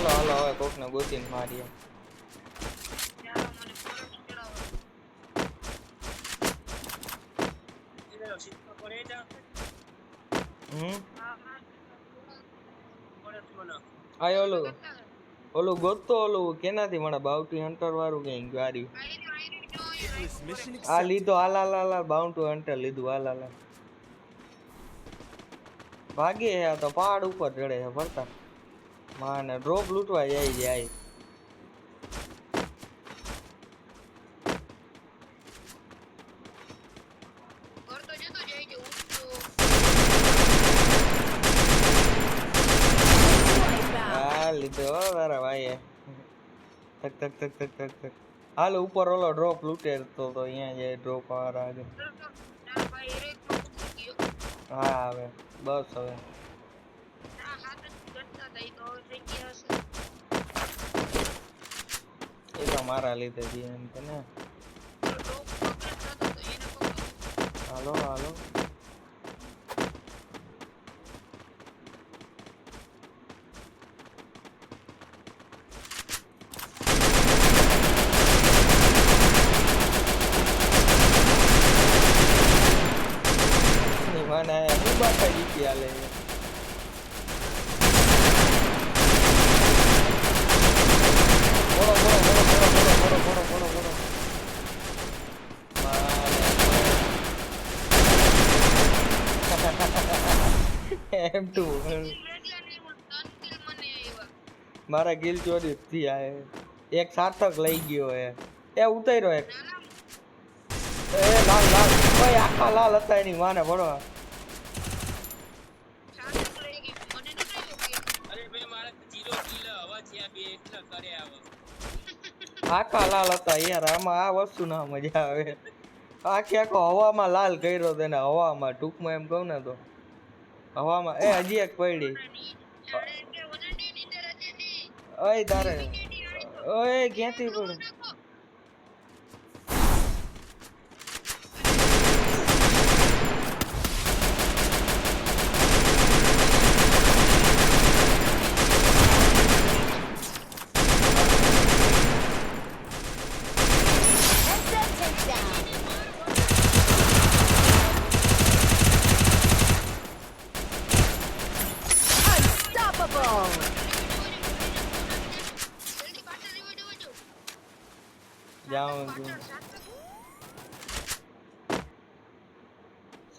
હાલો હાલો હવે કોકને ગોતીને મારીએ આય ઓલું ગોતતો ઓલું કેનાથી મને બાઉટી હન્ટર વાળું કઈ ગાડી આ લીધો હાલ હાલ હાલ બાઉન્ટી હન્ટર લીધું હાલ હાલ ભાગે હે તો પહાડ ઉપર ચડે છે ફરતા માને ડ્રોપ લૂટવા જાય લીધો તારા ભાઈ તક તક તક તક તક તક હાલ ઉપર ઓલો ડ્રોપ લૂટે તો અહીંયા જાય ડ્રોપ વાળા આગળ હા હવે બસ હવે એ તો મારા લીધે એમ કે ને હાલો હાલો mana bubar tadi kiale M2 મારા કિલ ચોરી થયા હે એક સાર્થક લઈ ગયો હે એ ઉતાર્યો એક એ લાલ લાલ ઓય આખા લાલ હતા એની માને ભણો આખા લાલ હતા યાર આમાં આ વસ્તુ ના મજા આવે આખી આખો હવામાં લાલ કર્યો તેને હવામાં ટૂંકમાં એમ કહું ને તો હવામાં એ હજી એક પડી ઓય તારે ઓય ક્યાંથી પડે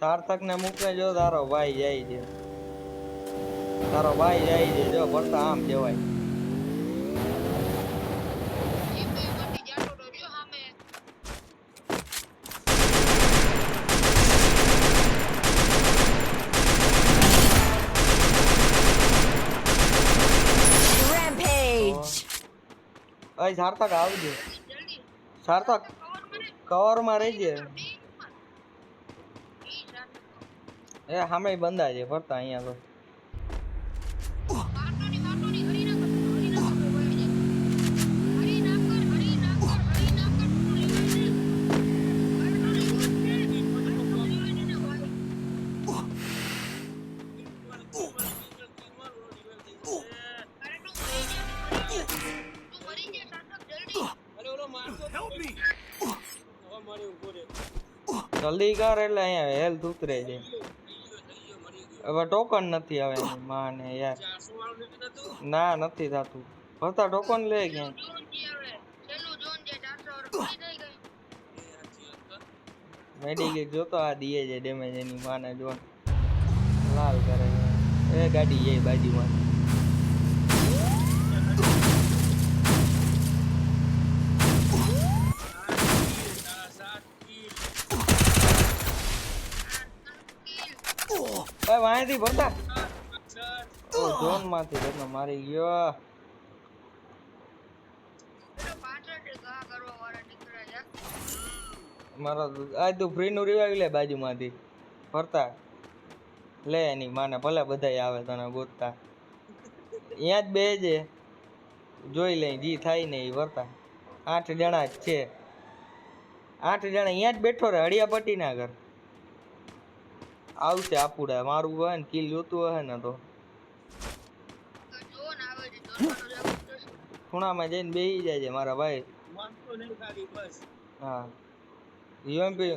સાર્થક ને મૂકે જો તારો ભાઈ જાય છે જો પડતા આમ જવાય અય સાર્થક આવજે સાર્થક કવર માં રહેજે એ સામે બંધા છે ફરતા અહીંયા તો જલ્દી કર એટલે અહીંયા હેલ્થ ઉતરે છે હવે ટોકન નથી આવે માને યાર ના નથી થાતું ફરતા ટોકન લે ક્યાં મેડિકેટ જોતો આ દીએ છે ડેમેજ એની માને જો લાલ કરે એ ગાડી એ બાજુમાં એ વાંથી ભરતા ઓ ઝોન માંથી એટલે મારી ગયો મારા આ તું ફ્રી નું રિવાઈવ લે બાજુમાંથી ફરતા લે એની માને ભલે બધાય આવે તને ગોતતા અહીંયા જ બે છે જોઈ લે જી થાય ને એ વર્તા 8 જણા જ છે 8 જણા અહીંયા જ બેઠો રે હળિયાપટ્ટી ના ઘર આવશે આપુડા મારું હોય ને કિલ જોતું હે ને તો ખૂણામાં જઈને બેસી જાય છે મારા ભાઈ. હા યુએમપી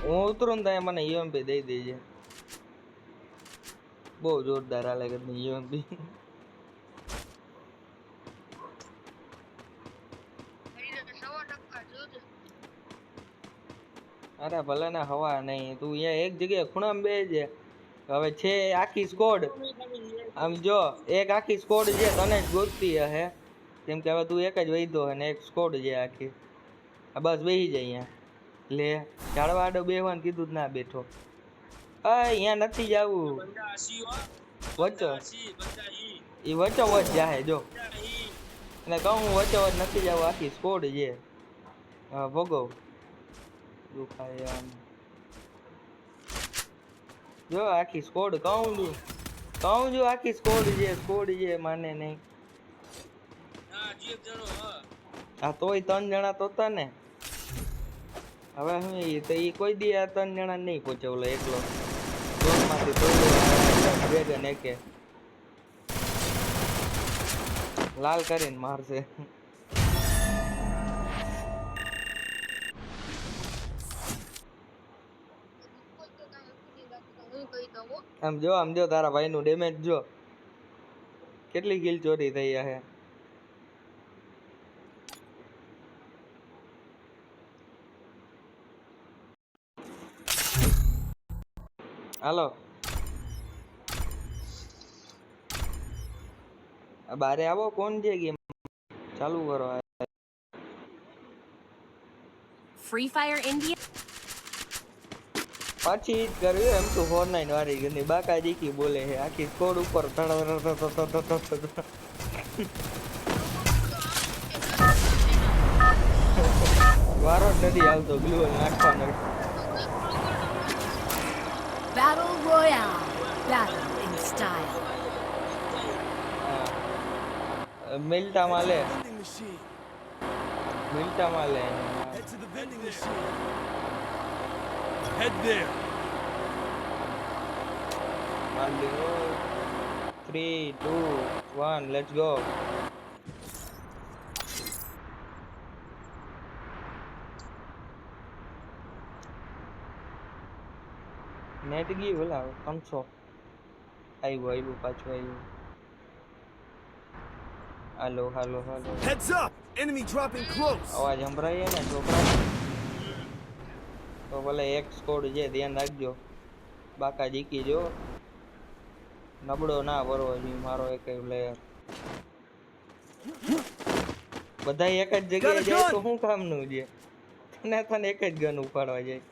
હું ઉતરું ને ત્યાં મને યુએમપી દઈ દેજે. બહુ જોરદાર હાલે કે યુએમપી. અરે ભલે ને હવા નહીં, તું અહીંયા એક જગ્યાએ ખૂણામાં બેસજે. હવે છે આખી સ્કોડ, આમ જો એક આખી સ્કોડ છે તને જ ગોતતી હે, કેમ કે હવે તું એક જ વૈધો હે ને એક સ્કોડ છે આખી. આ બસ બેસી જાય અહીંયા. લે ઝાડવા આડો બેહવાનું કીધું જ ના બેઠો. અહીંયા નથી જવું વચ્ચો, એ વચ્ચો વચ જાહે જો એટલે કહું વચ્ચો વચ નથી જવું, આખી સ્કોડ છે. હા ભોગવ દુખાય આમ જો આખી સ્કોડ કહું છું આખી સ્કોડ છે માને નહીં. હા તોય 3 જણા તો હતા ને. હવે હું તો એ કોઈ દી આ 3 જણા નહીં પહોંચે ઓલો એકલો માંથી તો વેગન એકે લાલ કરીને મારશે. આમ જો તારા ભાઈ નું ડેમેજ જો કેટલી કિલ ચોરી થઈ હે. હાલો બારે આવો, કોણ છે ગેમ ચાલુ કરો. Free Fire India. પાછી ઈજ કરવી એમ તો 49 વાળી ગંદી બાકા જીકી બોલે છે આખી સ્કોડ ઉપર. વારો નથી આવતો ગ્લુઅલ નાખવાનો. Battle Royale. Battle in style. મિલ્ટા માં લે. Head to the vending machine. Head there. માલ લ્યો. 3 2 1 લેટ્સ ગો. નેટ ગઈ બોલા 500 આવ્યું પાછું આવ્યું. હાલો Heads up. Enemy dropping close. અવાજ સંભળાય ને છોકરા તો ભલે એક સ્કોડ છે ધ્યાન રાખજો. બાકા જીકી જો નબળો ના ભરવો જોઈએ મારો એક પ્લેયર. બધા એક જ જગ્યાએ જાય તો શું કામનું છે? તને એક જ ગન ઉપાડવા જાય.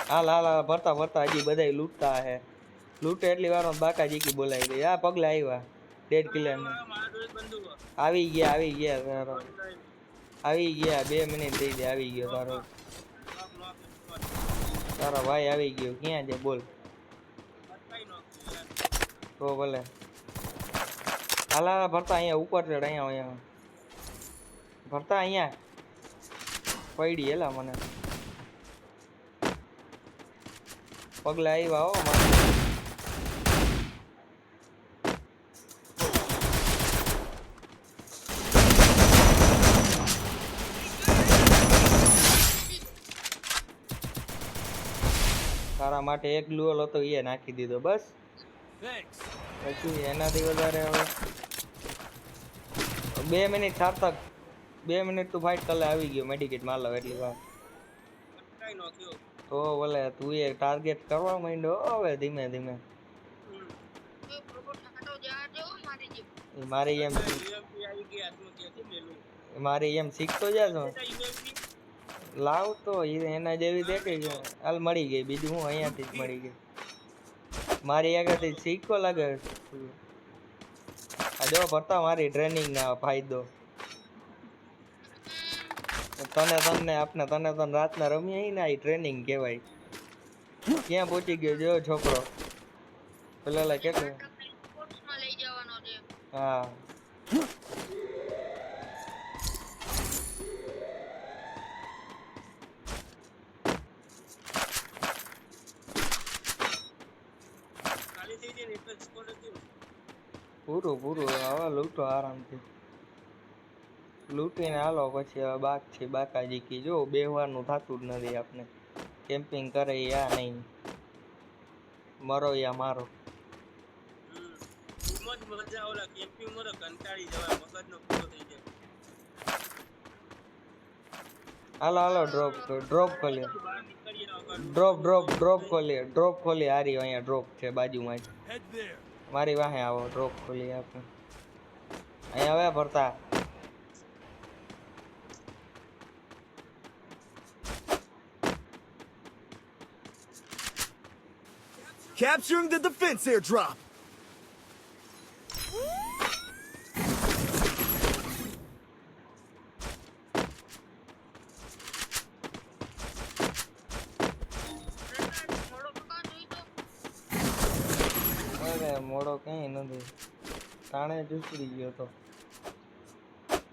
હાલ ભરતા હજી બધા લૂંટતા હે. લૂંટે એટલી વારમાં બાકા જીકી બોલાવી દે. આ પગલા આવ્યા ડેડ કિલર આવી ગયા તારો આવી ગયા 2 મિનિટ થઈ દે. આવી ગયો તારો ભાઈ આવી ગયો. ક્યાં છે બોલ તો ભલે. હાલા ભરતા અહીંયા ઉપર ચડ. અહીંયા ભરતા અહીંયા પડી હેલા મને પગલા આવ્યા હો મને. તારા માટે એક ગ્લુઅલ હતો એ નાખી દીધો બસ. પછી એનાથી વધારે હવે 2 મિનિટ સાર્થક 2 મિનિટ તું ફાઇટ કલે આવી ગયો. મેડિકેટ માર લો એટલી વાર તો ભલે તું એ ટાર્ગેટ કરવા માંડ્યો. હવે ધીમે ધીમે મારી એમ શીખતો જાશો. લાવ તો એના જેવી દેખે છે. હાલ મળી ગઈ બીજું હું અહીંયાથી જ મળી ગઈ. મારી આગળથી શીખો લાગે. આ જો ભરતા મારી ટ્રેનિંગ ના ફાયદો. તને રાતના રમીએ ને આ ટ્રેનિંગ કહેવાય. ક્યાં પહોંચી ગયો જો છોકરો પેલા કેટલું. હા પૂરું પૂરું હવે લૂંટો આરામથી લૂંટીને હાલો પછી હવે બાકા જીકી જો બેહવાનું થતું જ નથી આપણે કેમ્પિંગ કરે યા નહીં મરો યા મારો મજા ઓલા કેમ્પિંગ મરો કંટાળી જવાય મગજનો પૂરો થઈ જાય હાલો ડ્રોપ ખોલીએ ડ્રોપ ખોલી હારી અહીંયા ડ્રોપ છે બાજુમાં જ Head there. મારી વાહે આવો ડ્રોપ ખોલી આપણે અહીંયા હવે ભરતા Capturing the defense airdrop. અરે મોડો ક્યાંય નથી તાણે જ ઉતરી ગયો તો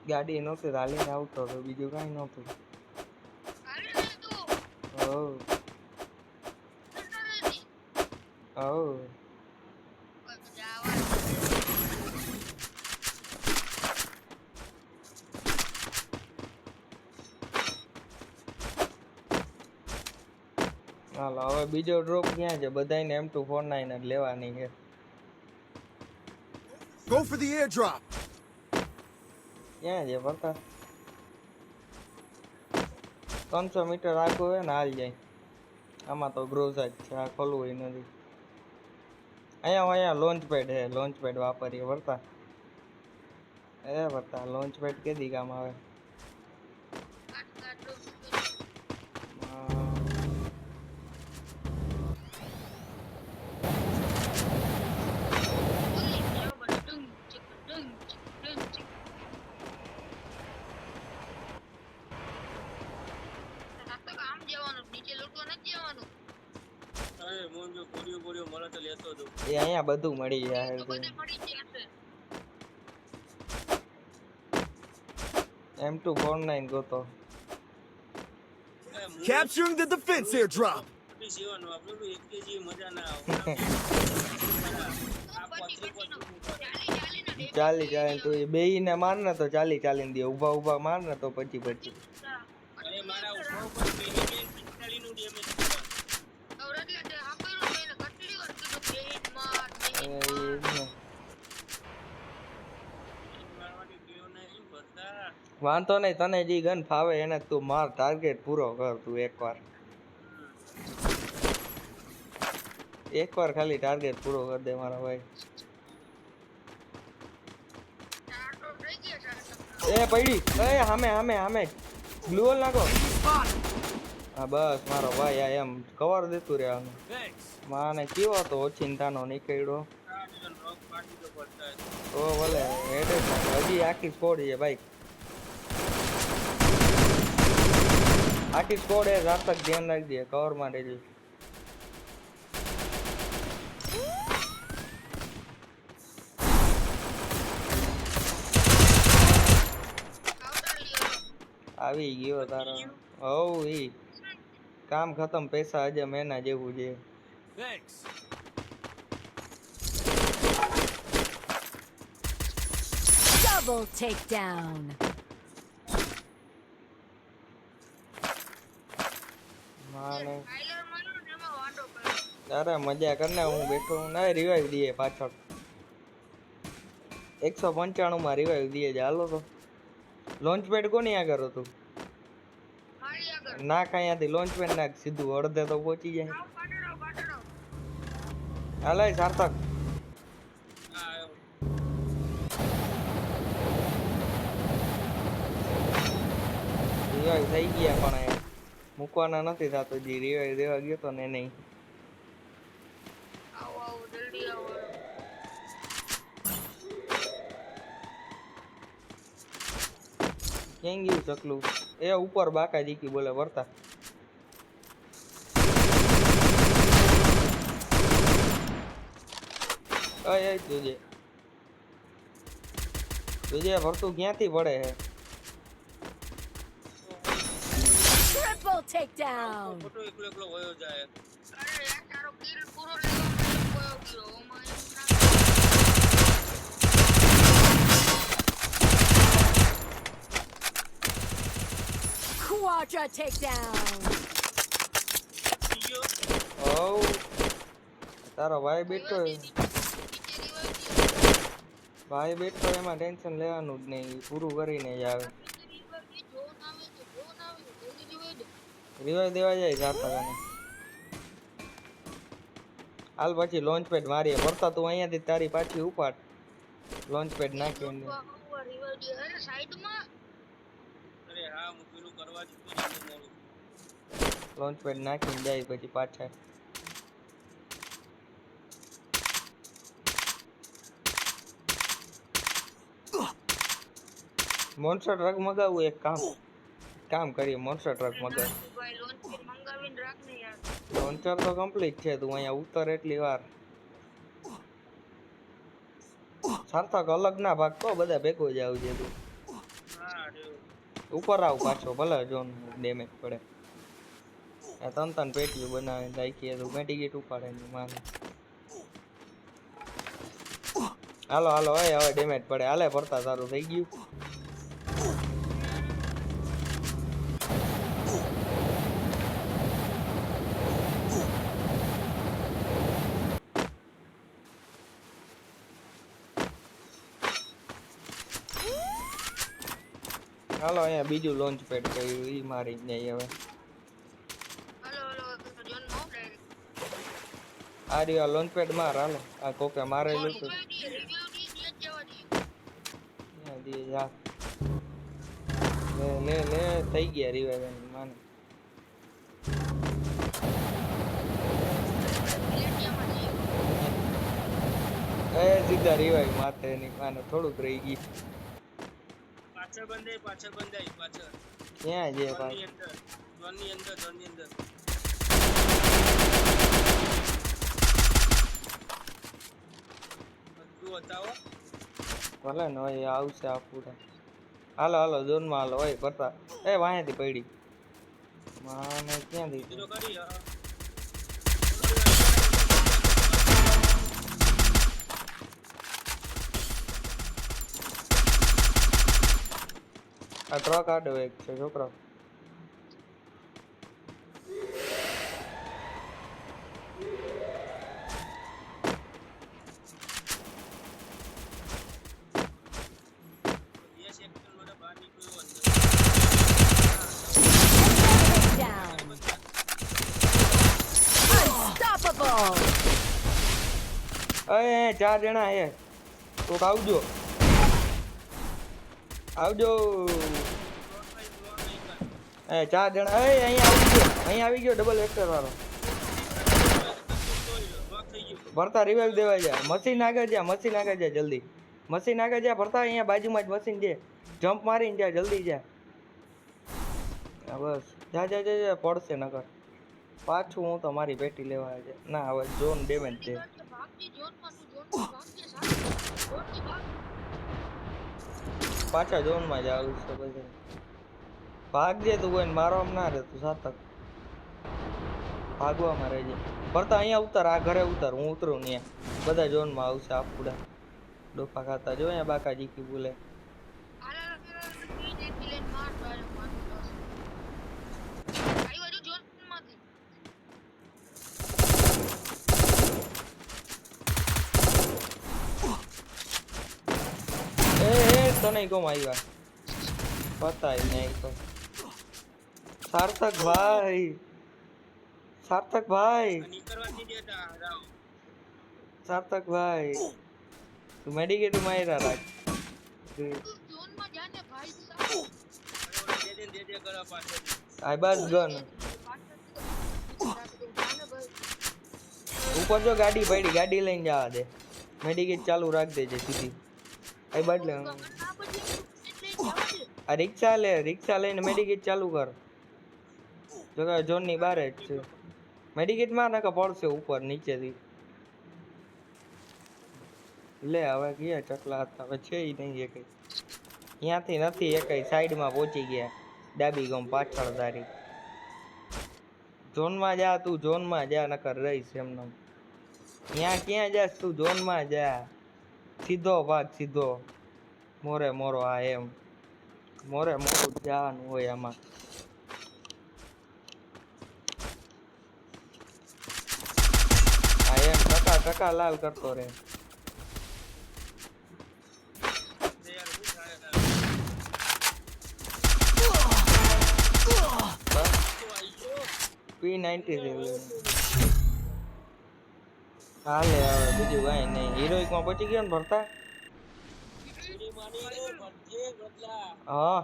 ગાડી નહોતી હાલીને આવતો તો બીજું કાંઈ નહોતું હવ હાલો હવે બીજો ડ્રોપ ક્યાં છે બધાયને M249 જ લેવાની છે Go for the airdrop. ક્યાં છે ભરતા 300 મીટર આગળ હોય ને હાલ જાય આમાં તો ગ્રોઝા જ છે આ ખોલવું નથી અહીંયા લોન્ચ પેડ છે લોન્ચ પેડ વાપરીએ ભરતા લોન્ચ પેડ કેદી કામ આવે એ અહીંયા બધું મળી જાય M249 ગોતો Capturing the defense airdrop. ચાલી તો એ બેયને માર ને તો ચાલીને દે ઊભા માર ને તો પછી વાંધો નહીં તને જે ગન ફાવે એને તું માર ટાર્ગેટ પૂરો કર તું એકવાર ખાલી ટાર્ગેટ પૂરો કર દે મારા ભાઈ એ પડી એ સામે ગ્લુઅલ નાખો હા બસ મારો ભાઈ આ એમ કવર દેતું રહેવાનું માને કેવો તો ઓચિંતાનો નીકળ્યો તો ભલે હજી આખી સ્કોડ છે ભાઈ આખી સ્કોડ એ રાતક ધ્યાન રાખજે કવર માં રહેજે આવી ગયો તારો હવ ઈ કામ ખતમ પૈસા આજે મહિના જેવું છે Thanks. Double takedown. માને અરે મજા કરને હું બેઠો હું ના રિવાઈવ દઈએ પાછળ 195 માં રિવાઈવ દઈએ ચાલો તો લોન્ચ પેડ કોની આગળ હતું ના કાંયાથી લોન્ચ પેડ નાખ સીધું અડધે તો પહોંચી જાય હાલે સાર્થક રિવાઈવ થઈ ગયા પણ મૂકવાના નથી થતો જે રિવાઈવ દેવા ગયો તો ને નહીં ક્યાં ગયું ચકલું એ ઉપર બાકા જીકી બોલે વર્તા અય જોજે ભરતું ક્યાંથી પડે હે Triple takedown. ફોટો એકલો વયો જાય Extra takedown. બીજો હવ તારો ભાઈ બેઠો ભાઈ બેઠો એમાં ટેન્શન લેવાનું જ નહીં ઈ પૂરું કરીને જ આવે રિવાઇવ દેવા જાય 4 ટકાને હાલ પછી લોન્ચ પેડ મારીએ ભરતા તું અહીંયાથી તારી પાછી ઉપાડ લોન્ચ પેડ નાખી અંદર અરે હા હું પેલું કરવા જતો હતો મોડું લોન્ચ પેડ નાખીને જાય પછી પાછા મોન્સ્ટર ટ્રક મગાવું એક કામ કરીએ મોન્સ્ટર ટ્રક મગાવ લોન્ચર તો કમ્પ્લીટ છે તું અહીંયા ઉતર એટલી વાર સાર્થક અલગ ના ભાગતો બધા ભેગો જ આવજે તું હા રે ઉપર આવ પાછો ભલે જોન ડેમેજ પડે આ તન પેટીઓ બનાવીને રાખીએ તો મેડિકેટ ઉપાડે ની માને હાલો હાલો હવે ડેમેજ પડે હાલે ભરતા તારું થઈ ગયું હાલો અહીંયા બીજું લોન્ચ પેડ કર્યું ઈ મારી જ નહીં હવે આ રહ્યો લોન્ચ પેડ માર હાલો આ કોકે મારેલું તો ત્યાં દે જા લે થઈ ગયા રિવાઇવ એની માને સીધા રિવાઇવ માથે એની માને થોડુંક રહી ગઈ પાછળ બંધાઈ પાછળ ક્યાં છે ઝોનની ભાઈ અંદર ઝોનની અંદર બધું બતાવો ભલે ને હોય આવશે આ પૂરા હાલો ઝોનમાં હાલો હોય કરતા એ વાંહેથી પડી માને ક્યાંથી બીજો કરી હા આ ટ્રક આડો એક છે છોકરો બે સેકન્ડ માટે બહાર નીકળ્યો અંદર Down. Unstoppable. એ 4 જણા હે કોક આવજો એ 4 જણા એ અહીંયા આવી ગયો ડબલ વેક્ટર વાળો ભરતા રિવાઇવ દેવા જા મશીન આગળ જા જલ્દી મશીન આગળ જા ભરતા અહીંયા બાજુમાં જ મશીન છે જમ્પ મારીને જા જલ્દી જા હા બસ જા પડશે નકર પાછું હું તો મારી પેટી લેવા છે ના હવે ઝોન ડેમેજ છે પાછા ઝોનમાં જ આવું છે પછી ભાગજે તું કોઈ મારવામાં ના રહે તું સાતક ભાગવામાં રહેજે ભરતા અહીંયા ઉતર આ ઘરે ઉતર હું ઉતરું ને બધા ઝોનમાં આવશે આપુડા ડોફા ખાતા જો અહીંયા બાકા જીકી બોલે તને કોમ આવ્યા પતાય નહીં તો સાર્થક ભાઈ નીકળવા નહીં દેતા રાવ સાર્થક ભાઈ તું મેડિકેટ માર્યા રાખ દે કરો પાછળ આ બસ ગન ઉપર જો ગાડી પડી ગાડી લઈને જવા દે મેડિકેટ ચાલુ રાખ દેજે સીધી આ બદલે આ રિક્ષા લઈને મેડિકેટ ચાલુ કર જો કે ઝોન ની બહાર જ છે મેડિકેટ માં નાખા પડશે ઉપર નીચેથી લે હવે ગયા ચકલા હતા હવે છે ઈ નહીં એકઈ ત્યાંથી નથી એકઈ સાઈડમાં પહોંચી ગયા ડાબી ગમ પાછળ તારી ઝોનમાં જા તું ઝોનમાં જા નકર રહીશ એમને ત્યાં ક્યાં જાસ તું ઝોનમાં જા સીધો ભાગ સીધો મોરે મોરો આ એમ મોરે મોરું જવાનું હોય આમાં ટકા લાલ કરતો રહે. યાર હું થાય P90 હાલે હવે બીજું કાંઈ નહીં. હિરોઇકમાં પહોંચી ગયો ને ભરતા? હા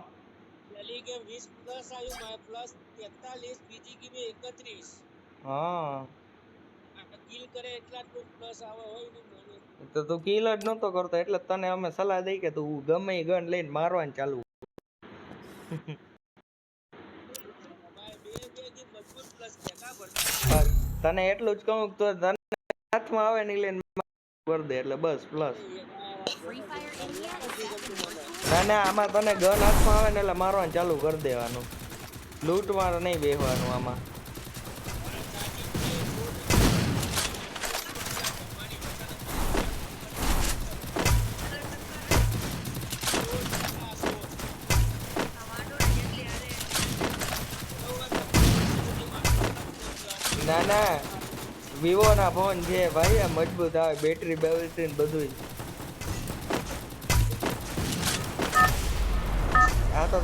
पहली गेम 20 प्लस आई मैं प्लस 43 बीजी की में 31 હા કિલ કરે એટલા જ પ્લસ આવે હોય ને મને તો તું કિલ જ નતો કરતો એટલે તને અમે સલાહ દઈ કે તું ગમે એ ગન લઈને મારવાનું ચાલુ. મારે બે દી મજબૂત પ્લસ કેતા ભરતા તને એટલું જ કહું તો તને હાથમાં આવે ને લઈને કરી દે એટલે બસ plus. Free Fire India is set to launch ના ના આમાં તને ગન હાથમાં આવે ને એટલે મારવાનું ચાલુ કરી દેવાનું. લૂંટમાં નહીં બેસવાનું આમાં. ના ના વિવો ના ફોન છે ભાઈ, આ મજબૂત આવે બેટરી બેટરી બધું. આ તો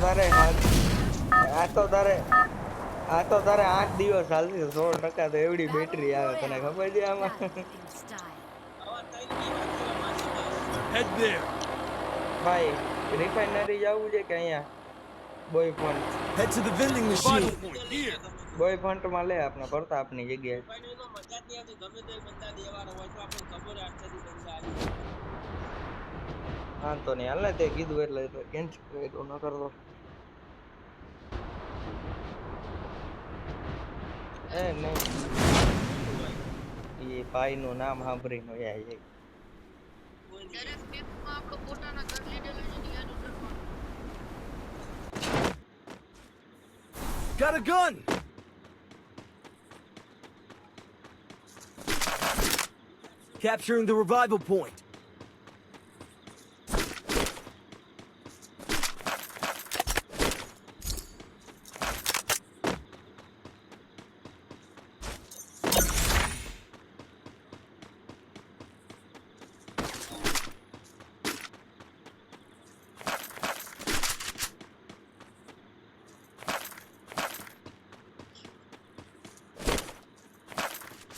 તારે 8 દિવસ હાલશે 100% તો એવડી બેટરી આવે તને ખબર છે આમાં. in style. Head there. ભાઈ રિફાઇનરી જવું છે કે અહીંયા boy phone Head to the vending machine. Boy font માં લે આપણે ભરતા આપની જગ્યાએ. ફાઇનલમાં મજા જ નહીં આવતી ગમે તો બંદા દેવાનો હોય તો આપણને ખબર આટલાથી બંદા આવી હા તો નહીં હાલ ને તે કીધું એટલે કેન્સલ કર્યો ન કરતો. એ નહીં એ ભાઈ નું નામ સાંભળીને વયા જાય. Got a gun. Capturing the revival point.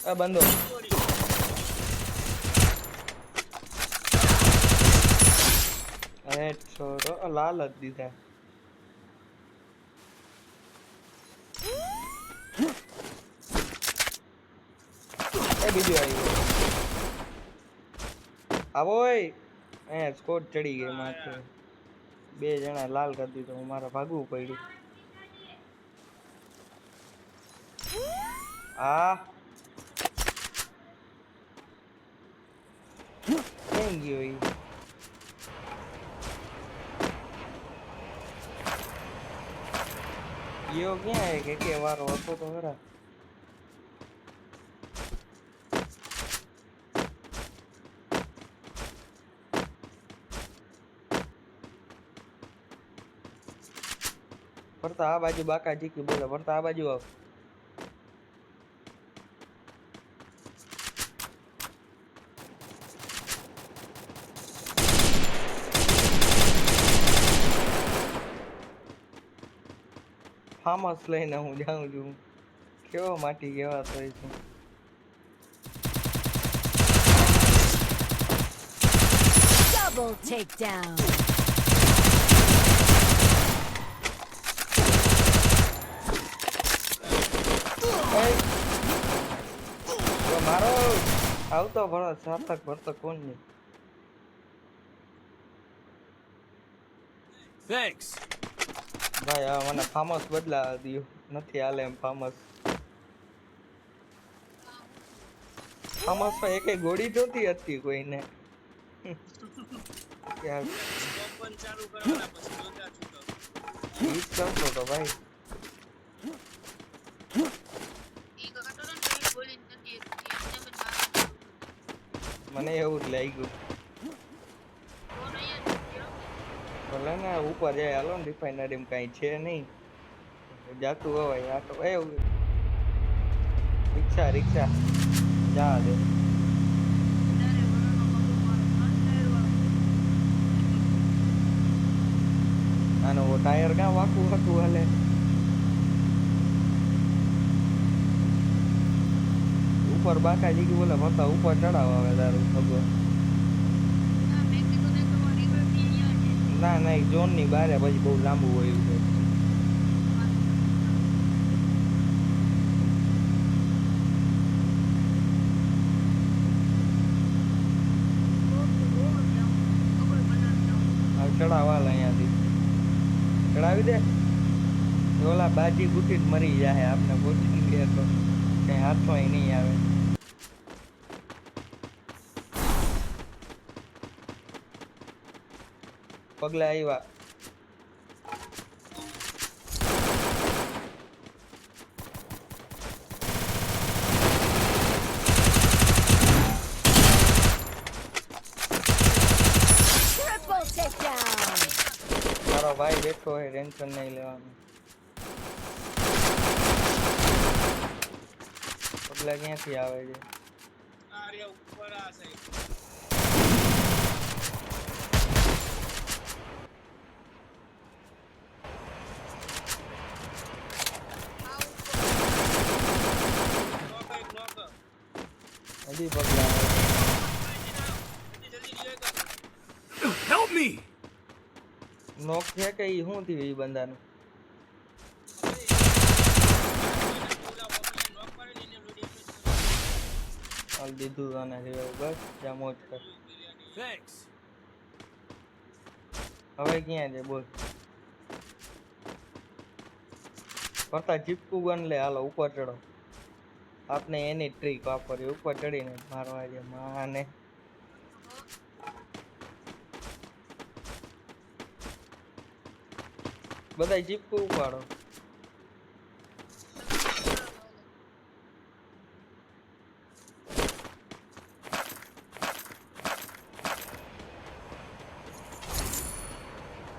આ બંધો અરે છોરો લાલ જ દીધા. એ બીજું આવ્યું આવો ઓય એ સ્કોર ચડી ગઈ માથે. બે જણા લાલ કરી દીધો મારે ભાગવું પડ્યું. આ ક્યાં ગયો ઈ? ગયો ક્યાં કે વારો હતો તો ખરા. ફરતા આ બાજુ બાકા જીકી બોલે ફરતા આ બાજુ આવ. ફાર્મસ લઈને હું જાઉં છું. કેવો માટી કેવા થાય છે. Double takedown. મારો આવતો ભરો સાર્થક ભરતો કોણ નહીં. Thanks. ભાઈ હવે મને ફાર્મસ બદલાવા દો નથી હાલે એમ ફાર્મસ. ફાર્મસમાં એકે ગોળી જોતી હતી કોઈને. યાર ઓપન ચાલુ કરવાના પછી જોતા છૂટો ઈ જ કરતો તો ભાઈ. મને એવું જ લાગ્યું. ભલે ને ઉપર જાય હાલો ને રિફાઇનરીમાં કાંઈ છે નહીં જાતું હોય આ તો એવું રિક્ષા જા દે. આનો ટાયર ક્યાં વાકું વાકું હાલે ઉપર બાકા જીગી બોલે ફરતા ઉપર ચડાવ આવે તારું ખબર ના ના ઝોન ની બારે પછી બહુ લાંબુ હોય એવું છે ચડાવ હાલ અહીંયાથી ચડાવી દે ઓલા બાજી ગુટી જ મરી જાય આપને પહોંચી ગયા તો કઈ હાથમાં નહીં આવે પગલા આવ્યા Triple takedown. મારો ભાઈ બેઠો હોય ટેન્શન નહીં લેવાનું પગલા ક્યાંથી આવે છે આ રે ઉપર આ સાઈડ હજી પગલા આવે જલ્દી રિવાઇવ કર Help me! નોક છે કે ઈ શું થયું ઈ બંદાનું હાલ દીધું તને રિવાઈવ બસ જા મોજ કર Thanks. હવે ક્યાં છે બોલ કરતા ચીપકું ગન લે હાલો ઉપર ચડો આપને એની ટ્રીક વાપરી ઉપર ચડીને મારવા છે માને બધા ચીપકું ઉપાડો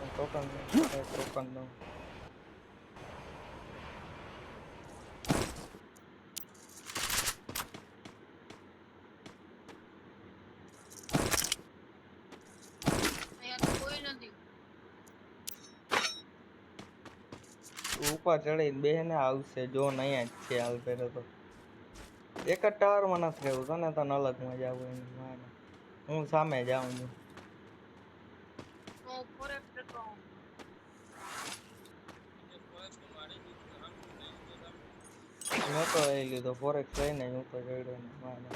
ટોકન દઉં ઉપર ચડીને બેને આવશે જો નહીં જ છે હાલ પહેલો તો એક જ ટાવરમાં નથી રહેવું તને તને અલગ મજા આવે એની માને હું સામે જાઉં છું મેં તો એ લીધો ફોરેક્સ લઈને હું તો ચડ્યો ને માને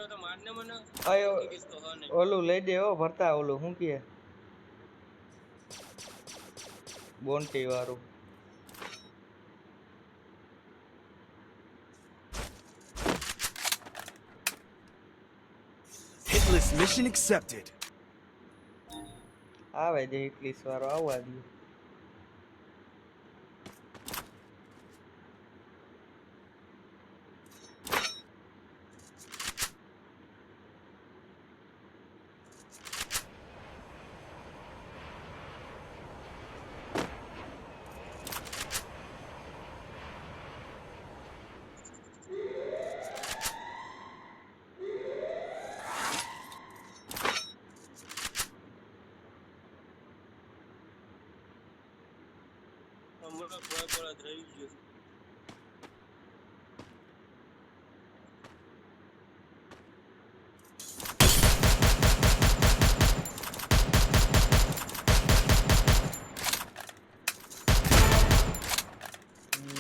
તો મારને મને આયો કિસ્તો હો નહીં ઓલું લઈ દે હો ભરતા ઓલું શું કહે બોન્ટી વાળું Hitless mission accepted. આવે છે ઇંગ્લિશ વાળો આવવા દે હમણાં કોઈ પણ રહી ગયો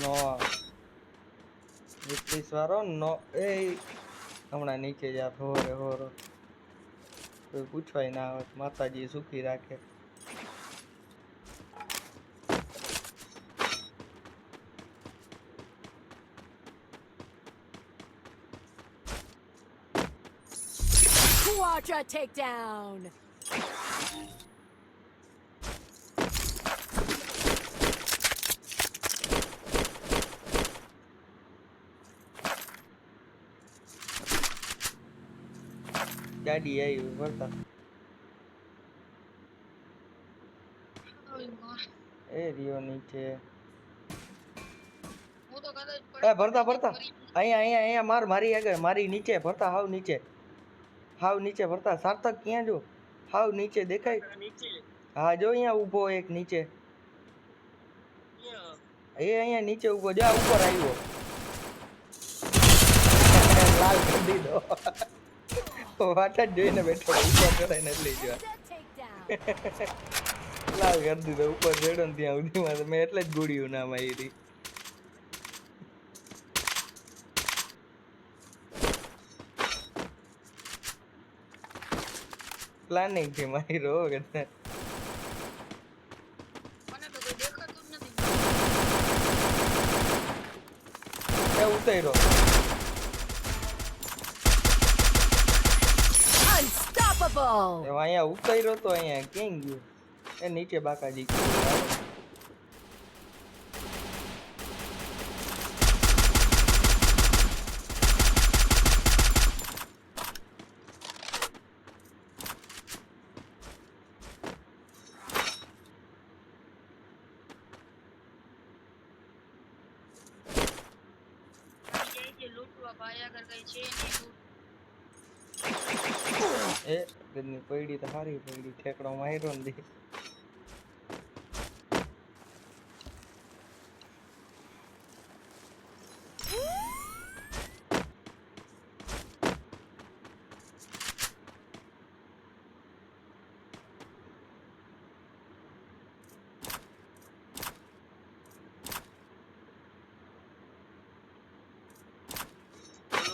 નો ઇંગ્લિશ વાળો નો એ હમણાં નીચે જા હોરે હોરો કોઈ પૂછવાય ના આવે માતાજી સુખી રાખે Quadra takedown. ગાડી આવી વળતા એ રિયો નીચે એ ભરતા ભરતા અહીંયા અહીંયા અહીંયા મારી આગળ મારી નીચે ભરતા હાવ નીચે ભરતા સાર્થક ક્યાં જો હાવ નીચે દેખાય નીચે હા જો અહીંયા ઊભો એક નીચે ક્યાં એ અહીંયા નીચે ઊભો જા ઉપર આવ્યો લાલ કરી દીધો વાટ જ જોઈને બેઠો ઉપર ચડાઈને લઈ ગયો Monster takedown. લાલ કરી દીધો ઉપર ચડ્યો ને ત્યાં સુધીમાં તો મેં એટલે જ ગોળીઓ ના મારી પ્લાનિંગ થી મારી રો કરતા મને તો કોઈ દેખાતું જ નથી. એ ઉતાર્યો Unstoppable. એ અહીંયા ઉતાર્યો તો અહીંયા ક્યાં ગયો એ નીચે બાકાજી જે લૂંટવા ભાઈ આગળ કઈ છે નહીં લૂંટ. એ ગદની પડી તો સારી પડી ઠેકડો માર્યો ને દી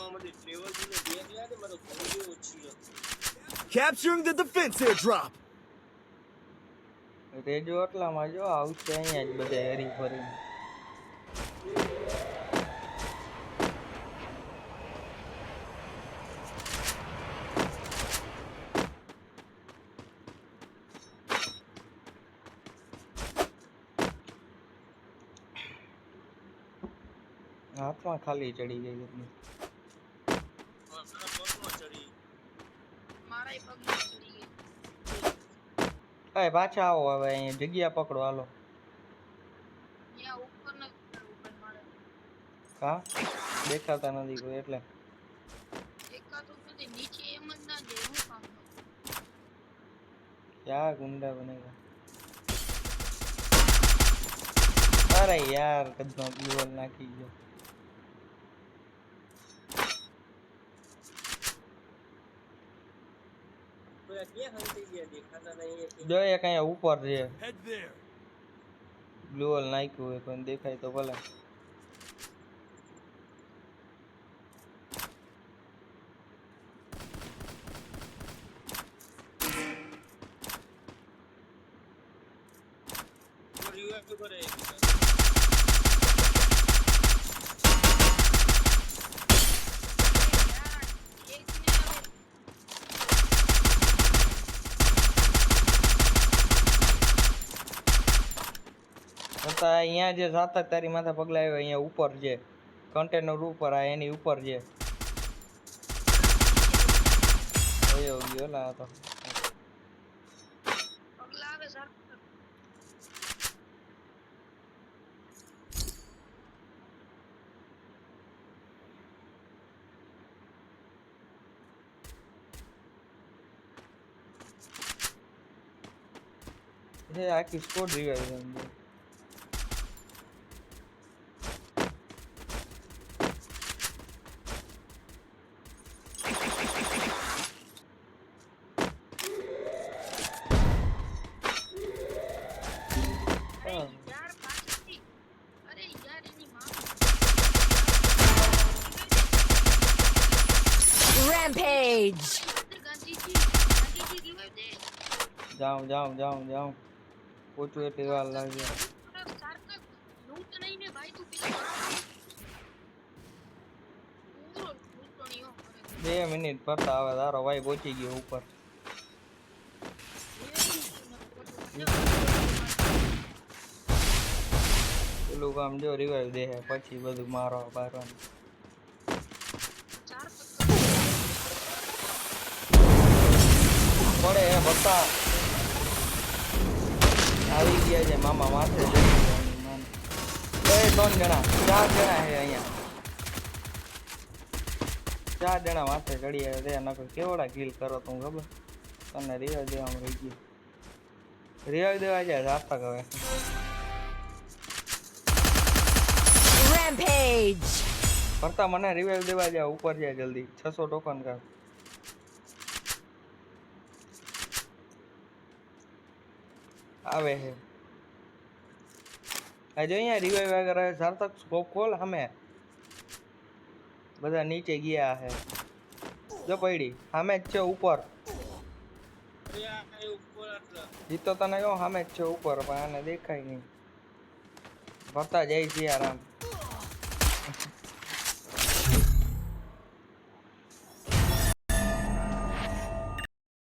આમાંથી ફ્લેવર ને બેગ લ્યા ને મારો ગોળી ઓછી હતી Capturing the defense airdrop. રેજો એટલામાં જો આવશે અહીંયા જ બધા હરી ફરીને હાથમાં ખાલી ચડી ગઈ હતી મારા પગમાં ચડી મારાય પગમાં ચડી ગઈ. એ પાછા આવો હવે અહીંયા જગ્યા પકડો હાલો ત્યાં ઉપર ન ઉપર મારે હા દેખાતા નથી કોઈ એટલે દેખાતું જ નથી. નીચે એમ જ ના જાય હું કામ ક્યાં ગુંડા બનેગા અરે યાર કદનો ગ્લુઅલ નાખી ગયો કોઈ ક્યાં હંતી ગયા દેખાતા નહીં એક જો એક અહીંયા ઉપર છે Head there. ગ્લુઅલ નાખ્યું હોય પણ દેખાય તો ભલે રિવાઇવ કરે એક ને આવે છતાં અહીંયા જે સાતક તારી માથે પગલા આવ્યા અહીંયા ઉપર છે કન્ટેનર ઉપર આ એની ઉપર છે ગયો ગયો લા તો પગલા આવે સર. એ આખી સ્કોડ રિવાઈવ છે યાર પાછળથી અરે યાર એની માં Rampage. ગાંધીજી રિવાઇવ દે. જાઉં પોચું એટલી વાર લાગે સાર્થક લૂંટ નહીં ને ભાઈ તું પેલા પૂરો લૂંટણીઓ કરે. 2 મિનિટ ફરતા આવે તારો ભાઈ પહોંચી ગયો ઉપર પેલું કામ જો રિવાઈવ દે પછી બધું મારવા બારવાનું પડે હે બતા આવી ગયા છે મામા માથે ચડી ગયા એની માને. બે 3 જણા 4 જણા છે અહીંયા 4 જણા માથે ચડી આવ્યા તે નકર કેવડા કિલ કરો તું ખબર તને રિવાજ દેવામાં રહી ગયું. રિવાજ દેવા જાય સાર્થક હવે. Rampage. ફરતા મને રિવાઇવ દેવા જા, ઉપર જાય જલ્દી. 600 ટોકન કર. આવે હે આ જો અહીંયા રિવાઇવ વગર આવે. સાર્થક સ્કોપ ખોલ. સામે બધા નીચે ગયા હે. જો પડી સામે જ છે ઉપર. અરે આ એ ઉપર આટલા ઈ તો તને કહું સામે જ છે ઉપર, પણ આને દેખાય નહીં. ફરતા જાય છે આરામ.